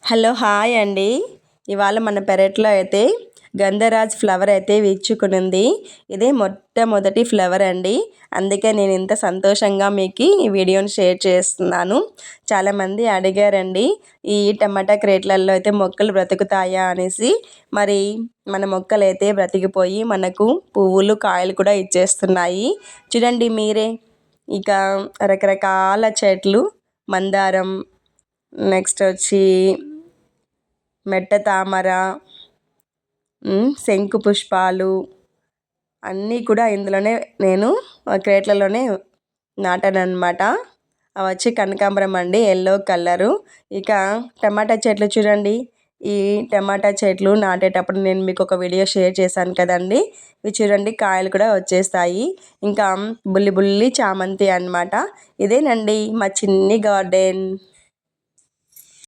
Hello hi అండి. ఇవాళ మన పెరట్లో అయితే గంధరాజ్ ఫ్లవర్ అయితే విచ్చుకునింది. ఇదే మొట్టమొదటి ఫ్లవర్ అండి. అందుకే నేను ఇంత సంతోషంగా మీకు ఈ వీడియోని షేర్ చేస్తున్నాను. చాలామంది అడిగారండి, ఈ టమాటా క్రేట్లలో అయితే మొక్కలు బ్రతుకుతాయా అనేసి. మరి మన మొక్కలు అయితే బ్రతికిపోయి మనకు పువ్వులు కాయలు కూడా ఇచ్చేస్తున్నాయి. చూడండి మీరే. ఇక రకరకాల చెట్లు, మందారం, నెక్స్ట్ వచ్చి మెట్ట తామర, శంకు పుష్పాలు అన్నీ కూడా ఇందులోనే నేను క్రేట్లలోనే నాటాను అనమాట. అవి వచ్చి కనకాంబరం అండి, ఎల్లో కలరు. ఇక టమాటా చెట్లు చూడండి. ఈ టమాటా చెట్లు నాటేటప్పుడు నేను మీకు ఒక వీడియో షేర్ చేశాను కదండి. ఇవి చూడండి కాయలు కూడా వచ్చేస్తాయి. ఇంకా బుల్లి బుల్లి చామంతి అనమాట. ఇదేనండి మా చిన్ని గార్డెన్.